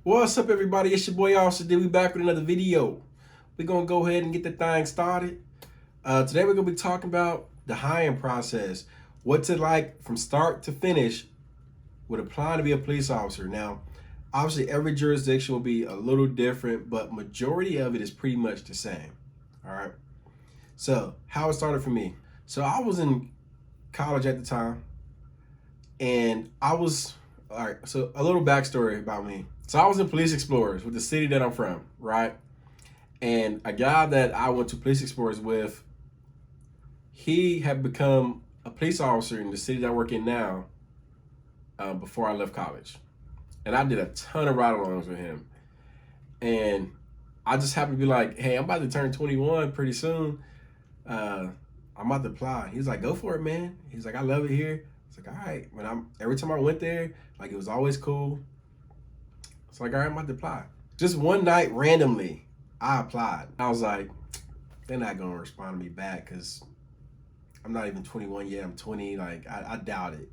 What's up, everybody? It's your boy Officer D. We back with another video. We're gonna go ahead and get the thing started. Today we're gonna be talking about the hiring process. What's it like from start to finish with applying to be a police officer? Now, obviously every jurisdiction will be a little different, but majority of it is pretty much the same. All right. So how it started for me. So I was in college at the time, and I was all right. So a little backstory about me. So I was in Police Explorers with the city that I'm from, right? And a guy that I went to Police Explorers with, he had become a police officer in the city that I work in now before I left college. And I did a ton of ride-alongs with him. And I just happened to be like, hey, I'm about to turn 21 pretty soon. I'm about to apply. He's like, go for it, man. He's like, I love it here. It's like, all right. Every time I went there, like, it was always cool. It's like, all right, I'm about to apply. Just one night, randomly, I applied. I was like, they're not gonna respond to me back because I'm not even 21 yet. I'm 20. Like, I doubt it.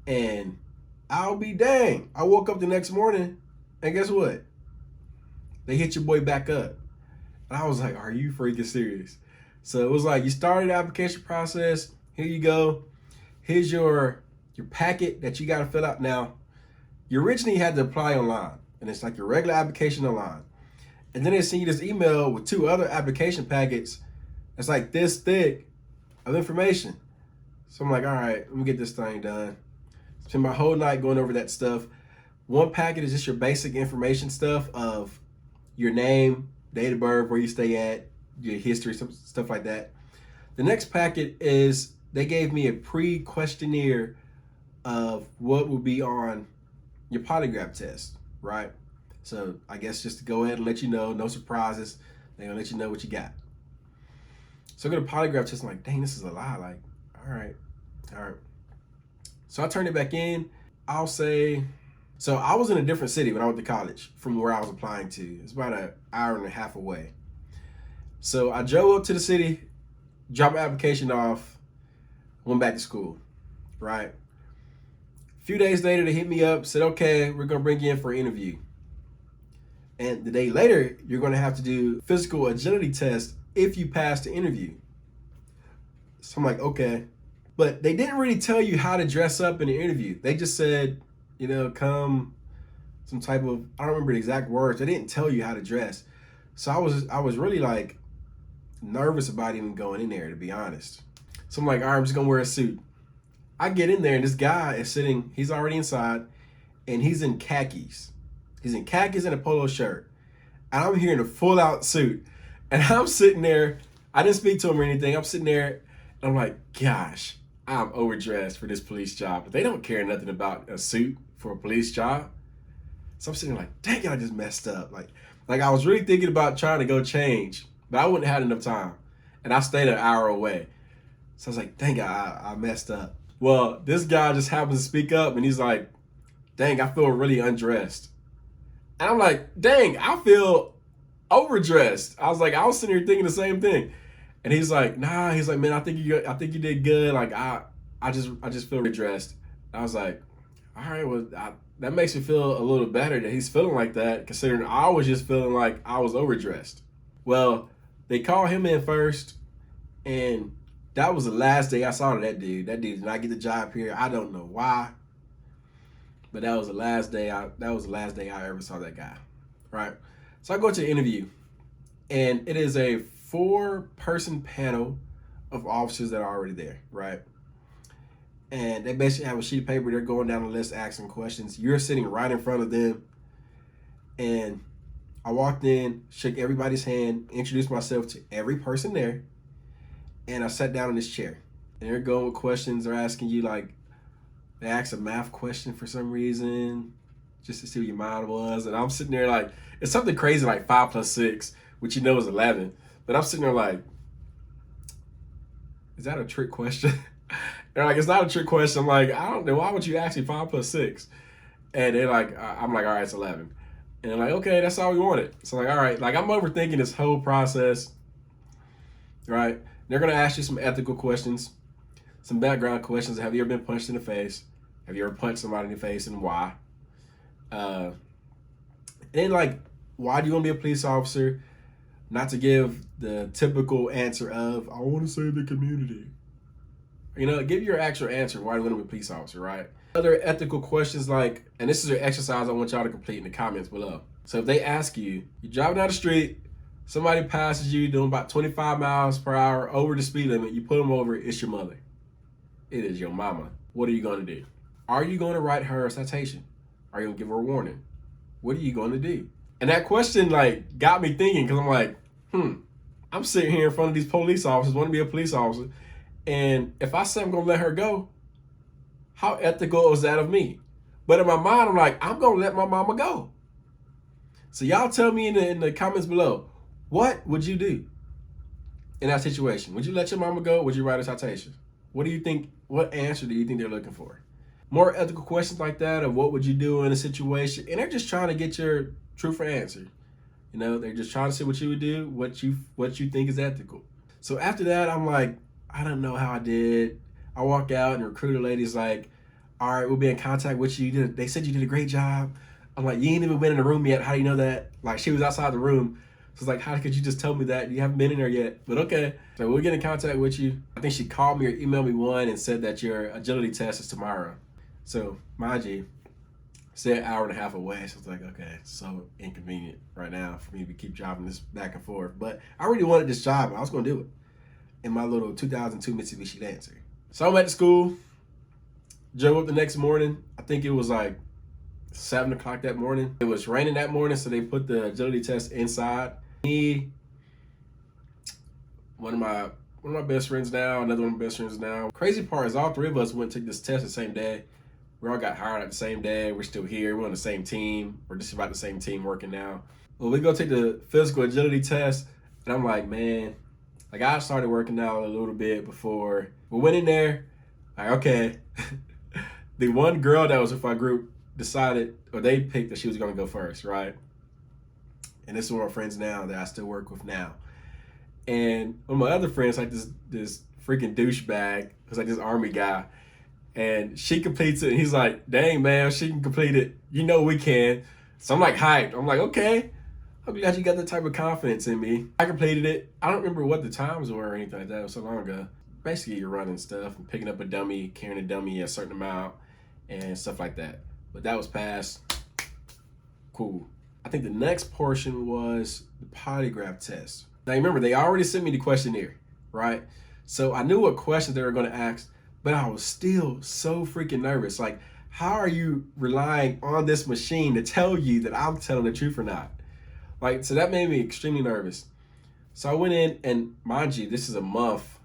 And I'll be dang. I woke up the next morning, and guess what? They hit your boy back up. And I was like, are you freaking serious? So it was like, you started the application process. Here you go. Here's your packet that you got to fill out. Now, you originally had to apply online, and it's like your regular application online. And then they send you this email with two other application packets. It's like this thick of information. So I'm like, all right, let me get this thing done. Spend my whole night going over that stuff. One packet is just your basic information stuff of your name, date of birth, where you stay at, your history, stuff like that. The next packet is they gave me a pre-questionnaire of what would be on your polygraph test, right? So I guess just to go ahead and let you know, no surprises. They're gonna let you know what you got. So I go to polygraph test. I'm like, dang, this is a lie. Like, all right. So I turned it back in. I'll say, so I was in a different city when I went to college from where I was applying to. It's about an hour and a half away. So I drove up to the city, dropped my application off, went back to school, right? A few days later, they hit me up, said, okay, we're gonna bring you in for an interview. And the day later, you're gonna have to do physical agility test if you pass the interview. So I'm like, okay. But they didn't really tell you how to dress up in the interview. They just said, come some type of, I don't remember the exact words. They didn't tell you how to dress. So I was really like nervous about even going in there, to be honest. So I'm like, all right, I'm just gonna wear a suit. I get in there and this guy is sitting, he's already inside, and he's in khakis. He's in khakis and a polo shirt. And I'm here in a full out suit. And I'm sitting there, I didn't speak to him or anything. I'm sitting there and I'm like, gosh, I'm overdressed for this police job. But they don't care nothing about a suit for a police job. So I'm sitting there like, dang it, I just messed up. Like I was really thinking about trying to go change, but I wouldn't have had enough time. And I stayed an hour away. So I was like, dang, I messed up. Well, this guy just happens to speak up and he's like, dang, I feel really undressed. And I'm like, dang, I feel overdressed. I was sitting here thinking the same thing. And he's like, nah, he's like, man, I think you did good. Like I just feel redressed. I was like, all right, well, that makes me feel a little better that he's feeling like that, considering I was just feeling like I was overdressed. Well, they called him in first, and that was the last day I saw that dude. That dude did not get the job here. I don't know why, but that was the last day I ever saw that guy. Right? So I go to the interview, and it is a 4-person panel of officers that are already there, right? And they basically have a sheet of paper. They're going down the list, asking questions. You're sitting right in front of them. And I walked in, shook everybody's hand, introduced myself to every person there, and I sat down in this chair. And they're going with questions. They're asking you, like, they asked a math question for some reason, just to see what your mind was. And I'm sitting there like, it's something crazy like 5 plus 6, which is 11. But I'm sitting there like, is that a trick question? They're like, it's not a trick question. I'm like, I don't know. Why would you ask me 5 plus 6? And they're like, I'm like, all right, it's 11. And they're like, okay, that's all we wanted. So I'm like, all right, like I'm overthinking this whole process, right? They're going to ask you some ethical questions, some background questions. Have you ever been punched in the face? Have you ever punched somebody in the face, and why? And then like, why do you want to be a police officer? Not to give the typical answer of, I want to save the community. You know, give your actual answer. Why do you want to be a police officer, right? Other ethical questions like, and this is an exercise I want y'all to complete in the comments below. So if they ask you, you're driving down the street, somebody passes you doing about 25 miles per hour over the speed limit, you pull them over, it's your mother. It is your mama. What are you going to do? Are you going to write her a citation? Are you going to give her a warning? What are you going to do? And that question like got me thinking, because I'm like, I'm sitting here in front of these police officers, want to be a police officer, and if I say I'm going to let her go, how ethical is that of me? But in my mind, I'm like, I'm going to let my mama go. So y'all tell me in the comments below, what would you do in that situation? Would you let your mama go? Would you write a citation? What do you think? What answer do you think they're looking for? More ethical questions like that of what would you do in a situation? And they're just trying to get your truthful answer. You know, they're just trying to see what you would do, what you think is ethical. So after that, I'm like, I don't know how I did. I walk out and the recruiter lady's like, all right, we'll be in contact with you. They said you did a great job. I'm like, you ain't even been in the room yet. How do you know that? Like, she was outside the room. So it's like, how could you just tell me that? You haven't been in there yet. But okay. So we'll get in contact with you. I think she called me or emailed me one and said that your agility test is tomorrow. So mind you, said an hour and a half away. So it's like, okay, it's so inconvenient right now for me to keep driving this back and forth. But I really wanted this job, and I was going to do it in my little 2002 Mitsubishi Lancer. So I'm at the school, drove up the next morning. I think it was like 7 o'clock that morning. It was raining that morning, so they put the agility test inside. Me, one of my best friends now, another one of my best friends now. Crazy part is all three of us went and took this test the same day. We all got hired at the same day. We're still here. We're on the same team. We're just about the same team working now. Well, we go take the physical agility test, and I'm like, man, like I started working out a little bit before we went in there. Like, okay, the one girl that was with our group decided, or they picked that she was going to go first, right? And this is one of my friends now that I still work with now. And one of my other friends, like this freaking douchebag, who's like this army guy, and she completes it, and he's like, dang, man, she can complete it. You know we can. So I'm like hyped. I'm like, okay, I'm glad you got that type of confidence in me. I completed it. I don't remember what the times were or anything like that. It was so long ago. Basically, you're running stuff and picking up a dummy, carrying a dummy a certain amount, and stuff like that. But that was passed. Cool. I think the next portion was the polygraph test. Now remember, they already sent me the questionnaire, right? So I knew what questions they were going to ask, but I was still so freaking nervous. Like, how are you relying on this machine to tell you that I'm telling the truth or not? Like, so that made me extremely nervous. So I went in, and mind you, this is a month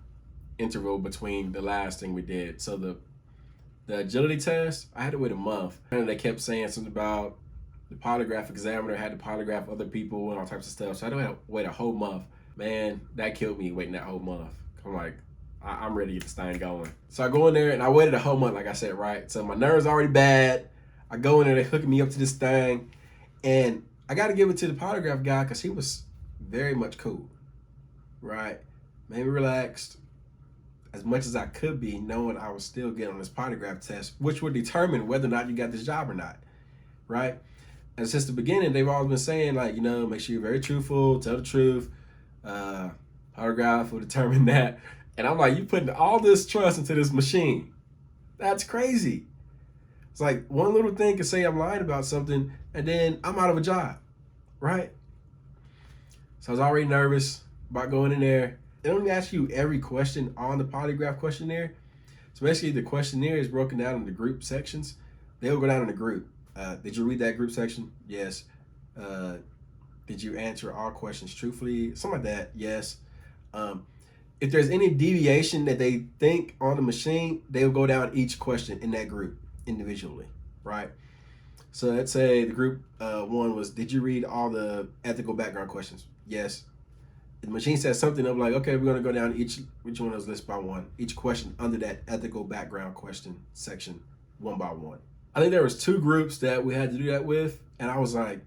interval between the last thing we did. So the agility test, I had to wait a month. And they kept saying something about the polygraph examiner had to polygraph other people and all types of stuff. So I had to wait a whole month. Man, that killed me waiting that whole month. I'm like, I'm ready to get this thing going. So I go in there and I waited a whole month, like I said, right? So my nerves already bad. I go in there, they're hooking me up to this thing. And I got to give it to the polygraph guy because he was very much cool, right? Made me relaxed as much as I could be, knowing I was still getting on this polygraph test, which would determine whether or not you got this job or not, right? And since the beginning, they've always been saying, like, you know, make sure you're very truthful, tell the truth. Polygraph will determine that. And I'm like, you putting all this trust into this machine. That's crazy. It's like one little thing can say I'm lying about something, and then I'm out of a job, right? So I was already nervous about going in there. They don't ask you every question on the polygraph questionnaire. So basically, the questionnaire is broken down into group sections. They'll go down in a group. Did you read that group section? Yes. Did you answer all questions truthfully? Something like that. Yes. If there's any deviation that they think on the machine, they'll go down each question in that group individually, right? So let's say the group one was, did you read all the ethical background questions? Yes. The machine says something of like, okay, we're going to go down each one of those lists by one, each question under that ethical background question section, one by one. I think there was 2 groups that we had to do that with, and I was like,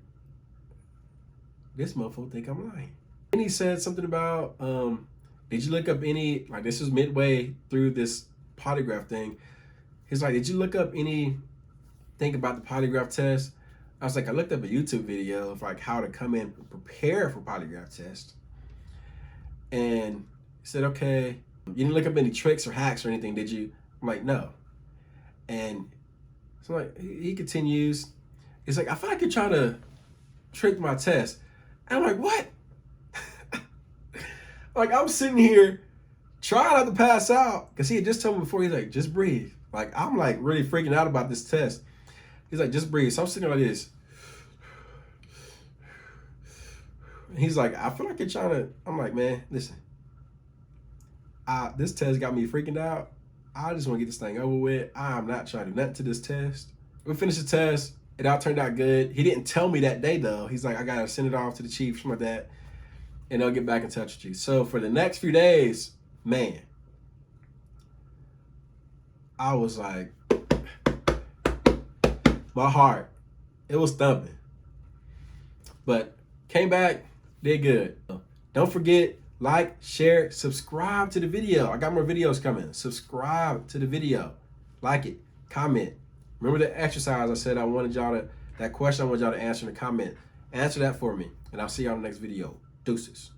this motherfucker think I'm lying. And he said something about, did you look up any, like this was midway through this polygraph thing. He's like, did you look up anything about the polygraph test? I was like, I looked up a YouTube video of like how to come in and prepare for polygraph test. And he said, okay, you didn't look up any tricks or hacks or anything, did you? I'm like, no. And so like he continues. He's like, I feel like you're trying to trick my test. And I'm like, what? Like, I'm sitting here trying not to pass out, because he had just told me before, he's like, just breathe. Like, I'm like really freaking out about this test. He's like, just breathe. So I'm sitting there like this. He's like, I feel like you're trying to. I'm like, man, listen. This test got me freaking out. I just want to get this thing over with. I'm not trying to do nothing to this test. We finished the test. It all turned out good. He didn't tell me that day, though. He's like, I got to send it off to the chief, something like that, and they'll get back in touch with you. So for the next few days, man, I was like, my heart, it was thumping. But came back, did good. Don't forget, like, share, subscribe to the video. I got more videos coming. Subscribe to the video. Like it, comment. Remember the exercise I said I wanted y'all to, that question I wanted y'all to answer in the comment. Answer that for me, and I'll see y'all in the next video. Deuces.